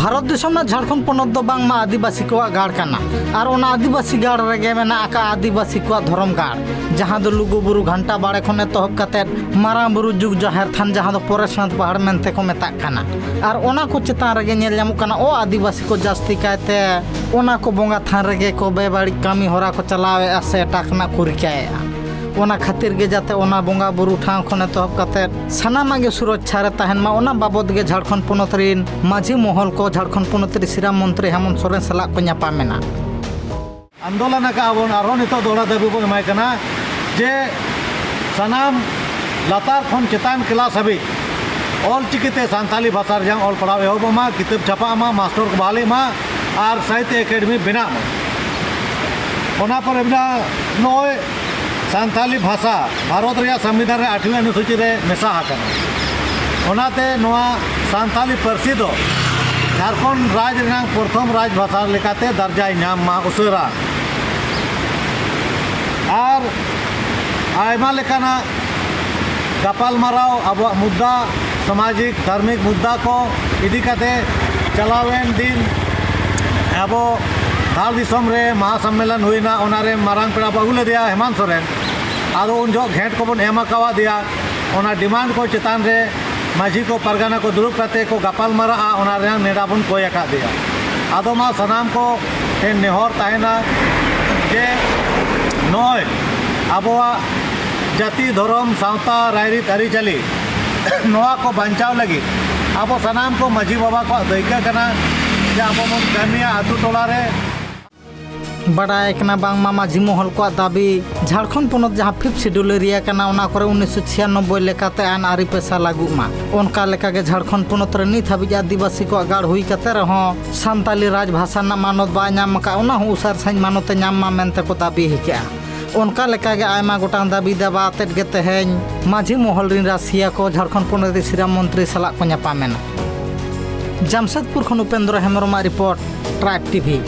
भारत दिसम ना झारखंड पोनत दो बांग मा आदिवासी को गाड़ काना और ओना आदिवासी गाड़ रेगे मेना आका आदिवासी को धर्म गाड़ जहां दो लुगु बुरु घंटा बाड़े खने तोहब काते मारां बुरु जुग जाहेर थान जहां दो परेशनाथ पहाड़ मेनते को मेता काना और ओना को चेतान रेगे नेल ᱧᱟᱢᱚᱜ ᱠᱟᱱᱟ ओ आदिवासी को जास्ती कायते ओना को बोंगा थान रेगे को बेबाड़ी कामी होरा को चलावे से टाकना कुरिकाया ओना खातिर गे जाते ओना बोंगा बुरु ठाव खने तोहब काते सानामा गे सुरक्षा रे तहन मा ओना बाबद गे झारखंड पोनत रिन माझी महल को झारखंड पोनत रि सिराम मंत्री हेमंत सोरेन सला को ᱧᱟᱯᱟᱢᱮᱱᱟ आंदोलन का बन आरो नितो दोड़ा दाबी बन एमाय कना जे सनाम लातार खन चेतान क्लास हाबी ऑल चिकिते सानताली भाषा रजां ऑल पढ़ाव एहबमा किताब छापामा मास्टर को बहाली मा और साहित्य एकेडमी बिना ओना पर बिना नय सानताली भाषा भारत रे संविधान रे 8वीं अनुसूची रे मेसा हाकना ओनाते नोआ सानताली पार्सी दो झारखंड राज्य रेनां प्रथम राज भाषा लेकाते दर्जा नाम मा उसरा और आयमा लेकाना गपाल माराव अब मुद्दा सामाजिक धार्मिक मुद्दा को इदी काते चलावेन दिन अब धार दिसम रे महासम्मेलन हुईना ओनारे मारांग पेड़ा बागुले दिया हेमंत सोरेन आदो उन जो घेंट को बन एमा कावा दिया ओना डिमांड को चेतान रे माझी को परगाना को दुरुप करते को गपाल मारा ओना नेड़ा बन कोय आका दिया आदो मा सनाम को नेहर ताहेना जे नय आबोआ जाति धर्म सावता रायरीत आरिचाली नोआ को बांचाव लगी अब सनाम को माझी बाबा को दायिका कना जे अब मन कामिया आतु टोला रे बड़ाय कना बांग मा माझी महल को दाबी झारखंड पोनत जहां 5th शेड्यूल एरिया कना ओना करे 1996 लेकाते आन आरी पैसा लागू मा ओनका लेका के झारखंड पोनत रे नित हाबी आदिवासी को गाड़ हुई कते रहो सानताली राजभाषा ना मानत बा नाम का ओना हु उसार साइन मानते नाम मा मेनते को दाबी हिका उनका लेका के आयमा गोटांग दाबी दाबा तेज गे तेहेñ माझी महल रिन रासिया को झारखंड पोनत सिराम मंत्री सला को ᱧᱟᱯᱟᱢᱮᱱᱟ। जमशेदपुर खन Upendra Hembram report tribe TV.